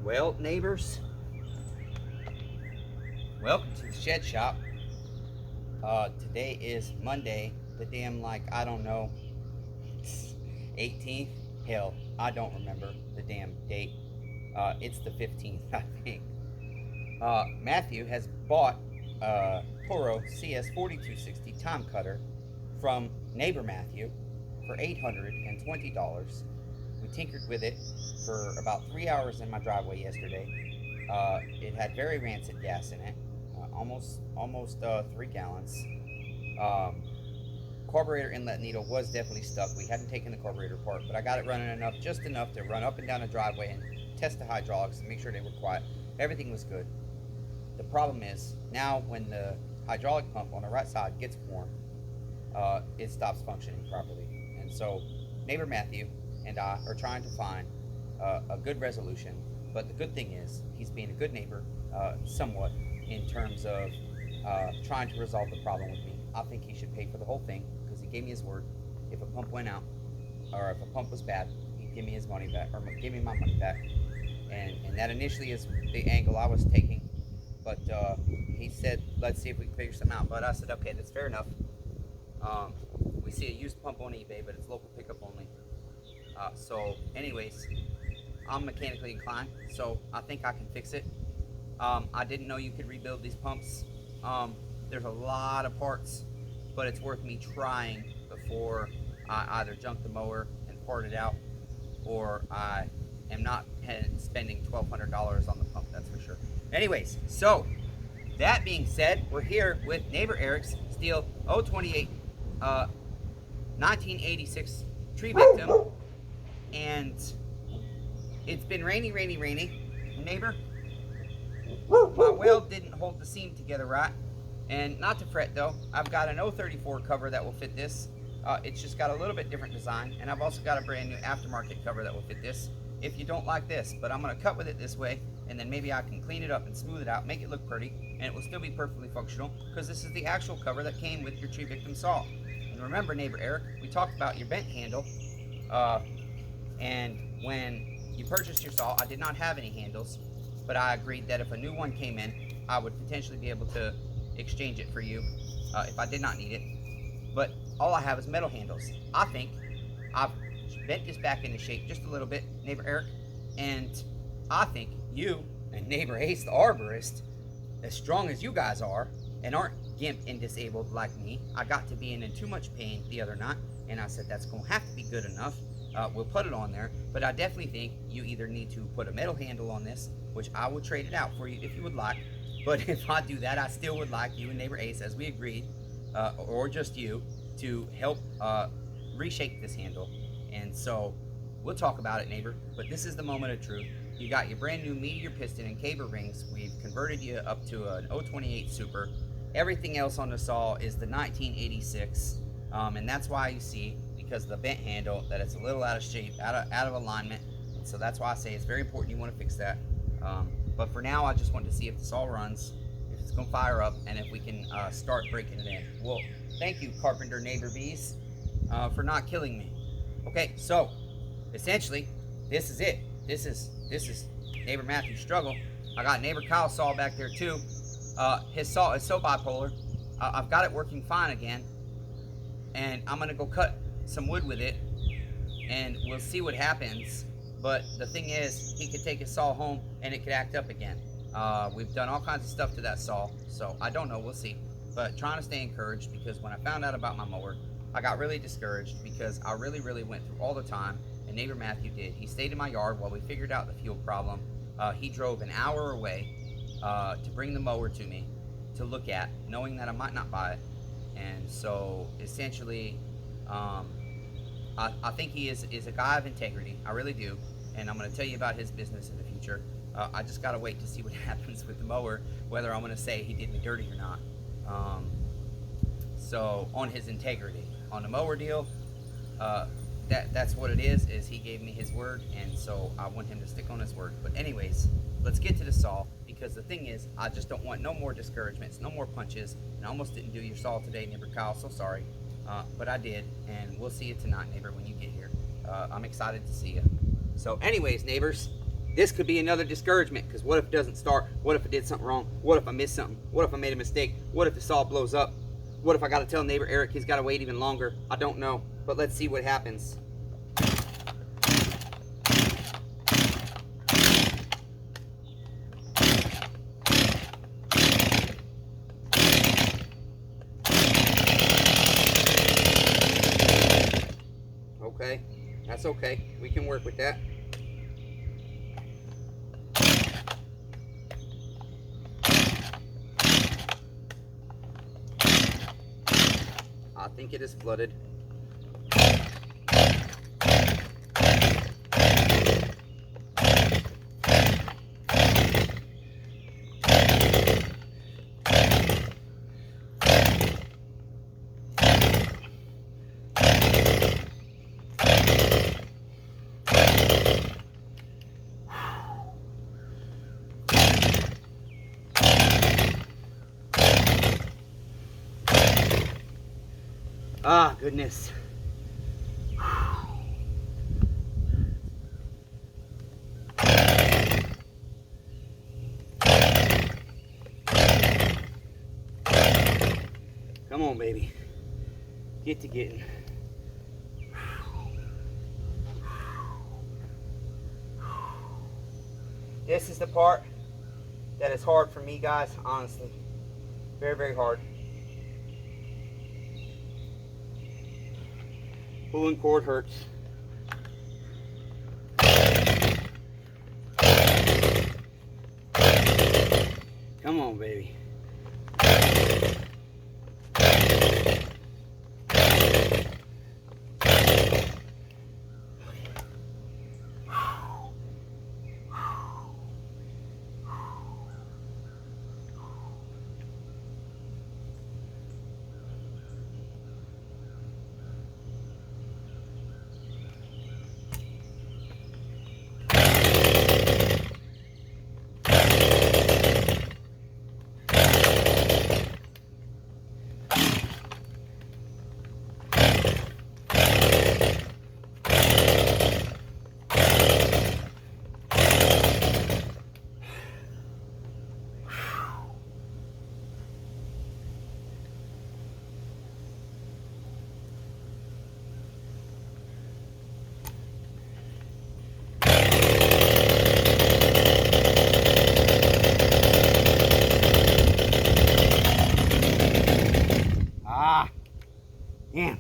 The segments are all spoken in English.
Well, neighbors, welcome to the shed shop. Today is Monday, the damn, I don't know, 18th? Hell, I don't remember the damn date. It's the 15th, I think. Matthew has bought a Toro CS4260 time cutter from neighbor Matthew for $820. We tinkered with it for about 3 hours in my driveway yesterday. It had very rancid gas in it, almost 3 gallons. Um, Carburetor inlet needle was definitely stuck. We hadn't taken the carburetor apart, but I got it running just enough to run up and down the driveway and test the hydraulics and make sure they were quiet. Everything was good. The problem is now when the hydraulic pump on the right side gets warm, it stops functioning properly. And so neighbor Matthew and I are trying to find a good resolution. But the good thing is he's being a good neighbor, somewhat, in terms of trying to resolve the problem with me. I think he should pay for the whole thing because he gave me his word. If a pump went out or if a pump was bad, he'd give me his money back or give me my money back. And that initially is the angle I was taking. But he said, let's see if we can figure something out. But I said, okay, that's fair enough. We see a used pump on eBay, but it's local pickup only. So anyways, I'm mechanically inclined, so I think I can fix it. I didn't know you could rebuild these pumps. There's a lot of parts, but it's worth me trying before I either junk the mower and part it out, or I am not spending $1,200 on the pump, that's for sure. Anyways, so that being said, we're here with neighbor Eric's Stihl 028 1986 tree victim, and it's been rainy. Neighbor, my weld didn't hold the seam together right, and not to fret though, I've got an 034 cover that will fit this. It's just got a little bit different design, and I've also got a brand new aftermarket cover that will fit this if you don't like this. But I'm going to cut with it this way, and then maybe I can clean it up and smooth it out, make it look pretty, and it will still be perfectly functional because this is the actual cover that came with your tree victim saw. And remember, neighbor Eric, we talked about your bent handle, and when you purchased your saw, I did not have any handles, but I agreed that if a new one came in, I would potentially be able to exchange it for you if I did not need it. But all I have is metal handles. I think I've bent this back into shape just a little bit, neighbor Eric, and I think you and neighbor Ace the arborist, as strong as you guys are and aren't gimp and disabled like me, I got to being in too much pain the other night, and I said that's going to have to be good enough. We'll put it on there, but I definitely think you either need to put a metal handle on this, which I will trade it out for you if you would like. But if I do that, I still would like you and neighbor Ace, as we agreed, or just you, to help reshape this handle. And so we'll talk about it, neighbor, but this is the moment of truth. You got your brand new Meteor piston and caber rings. We've converted you up to an 028 Super. Everything else on the saw is the 1986, and that's why you see, because of the bent handle, that it's a little out of shape, out of alignment. And so that's why I say it's very important you want to fix that. But for now, I just want to see if the saw runs, if it's going to fire up, and if we can start breaking it in. Well, thank you, carpenter neighbor bees, for not killing me. Okay, so essentially, this is it. This is neighbor Matthew's struggle. I got neighbor Kyle's saw back there too. His saw is so bipolar. I've got it working fine again, and I'm gonna go cut some wood with it, and we'll see what happens. But the thing is, he could take his saw home and it could act up again. We've done all kinds of stuff to that saw, so I don't know, we'll see. But trying to stay encouraged, because when I found out about my mower, I got really discouraged because I really went through all the time, and neighbor Matthew did. He stayed in my yard while we figured out the fuel problem. He drove an hour away to bring the mower to me to look at, knowing that I might not buy it. And so essentially, I think he is a guy of integrity. I really do. And I'm going to tell you about his business in the future. I just got to wait to see what happens with the mower, whether I'm going to say he did me dirty or not. So on his integrity. On the mower deal, that's what it is he gave me his word, and so I want him to stick on his word. But anyways, let's get to the saw, because the thing is, I just don't want no more discouragements, no more punches, and I almost didn't do your saw today, neighbor Kyle, so sorry. But I did, and we'll see you tonight, neighbor, when you get here. I'm excited to see you. So anyways, neighbors, this could be another discouragement, because what if it doesn't start? What if I did something wrong? What if I missed something? What if I made a mistake? What if the saw blows up? What if I got to tell neighbor Eric he's got to wait even longer? I don't know, but let's see what happens. Okay, that's okay. We can work with that. I think it is flooded. Ah, goodness. Come on, baby. Get to getting. This is the part that is hard for me, guys, honestly. Very, very hard. Pulling cord hurts. Come on, baby. Damn.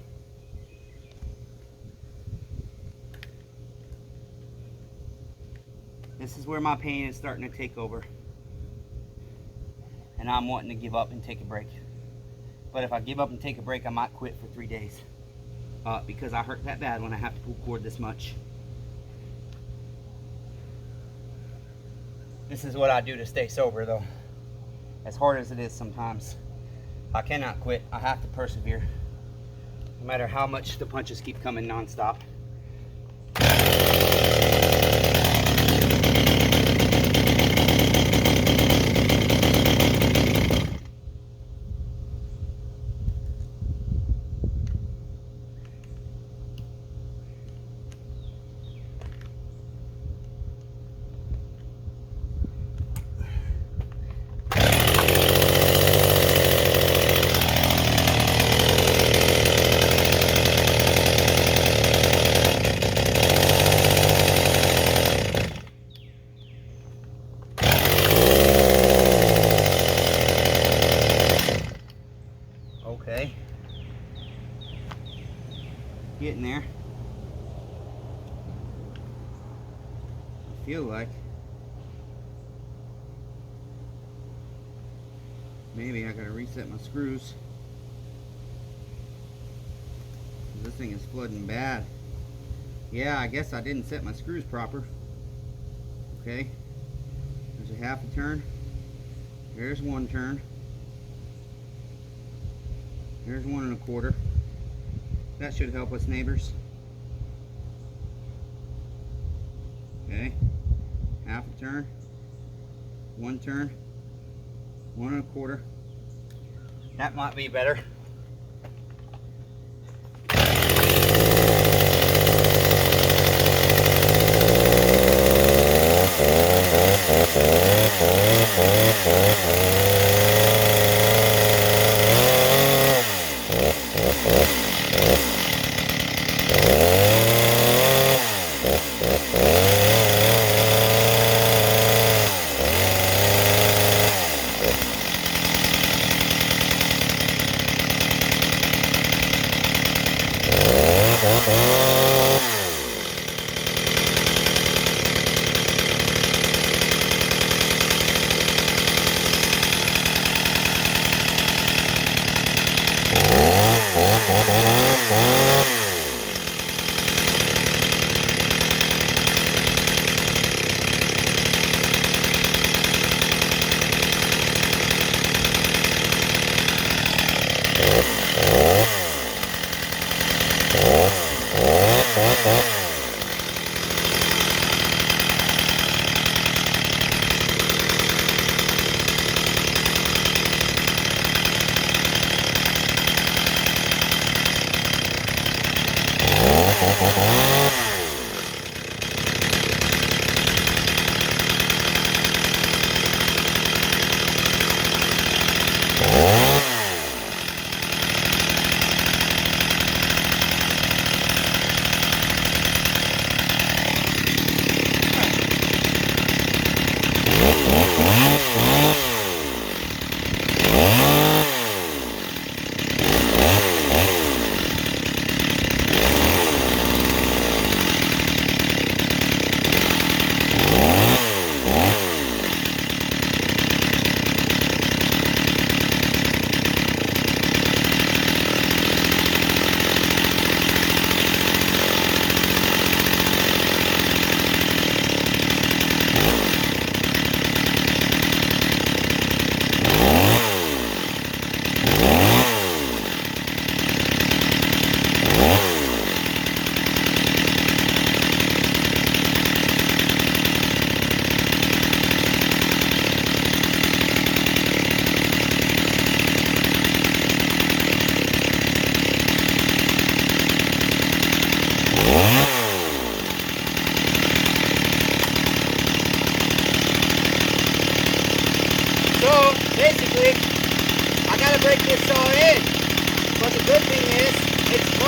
This is where my pain is starting to take over. And I'm wanting to give up and take a break. But if I give up and take a break, I might quit for 3 days. Because I hurt that bad when I have to pull cord this much. This is what I do to stay sober, though. As hard as it is sometimes. I cannot quit. I have to persevere. No matter how much the punches keep coming nonstop. Okay. Getting there. I feel like maybe I gotta reset my screws. This thing is flooding bad. Yeah, I guess I didn't set my screws proper. Okay. There's a half a turn. There's one turn. There's 1 1/4. That should help us, neighbors. Okay. Half a turn. 1 turn. 1 1/4. That might be better.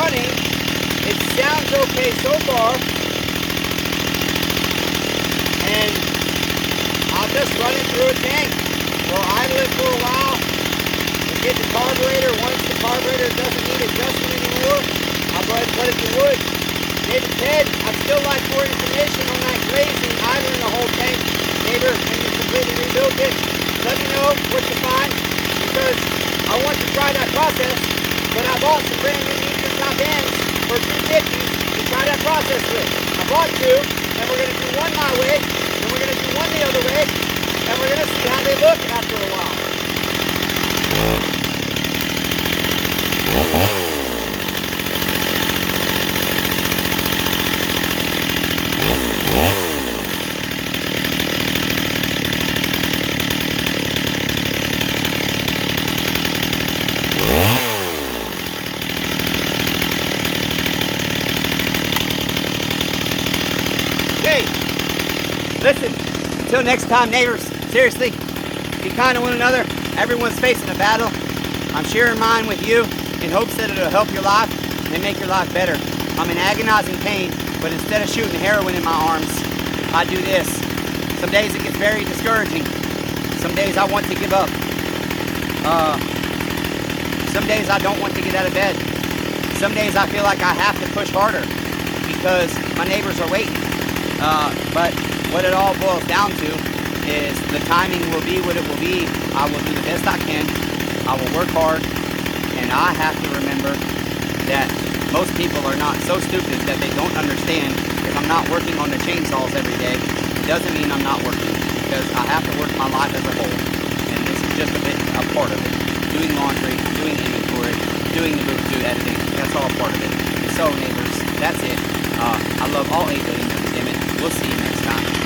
running. It sounds okay so far. And I'll just run it through a tank. We'll idle it for a while. We'll get the carburetor. Once the carburetor doesn't need adjustment anymore, I'll go ahead and put it to wood. Neighbor Ted, I'd still like more information on that grazing, idling the whole tank. Neighbor, when you completely rebuilt it, let me know what you find, because I want to try that process, but I bought some brand new Eastern top ends for $250 to try that process with. I bought two, and we're going to do one my way, and we're going to do one the other way, and we're going to see how they look after a while. Okay, listen, until next time, neighbors, seriously, be kind to one another. Everyone's facing a battle. I'm sharing mine with you in hopes that it'll help your life and make your life better. I'm in agonizing pain, but instead of shooting heroin in my arms, I do this. Some days it gets very discouraging. Some days I want to give up. Some days I don't want to get out of bed. Some days I feel like I have to push harder because my neighbors are waiting. But what it all boils down to is the timing will be what it will be. I will do the best I can. I will work hard. And I have to remember that most people are not so stupid that they don't understand if I'm not working on the chainsaws every day, it doesn't mean I'm not working, because I have to work my life as a whole. And this is just a part of it. Doing laundry, doing inventory, doing the move to editing, that's all part of it. So neighbors, that's it. I love all 8 billion members. Damn it. We'll see you next time.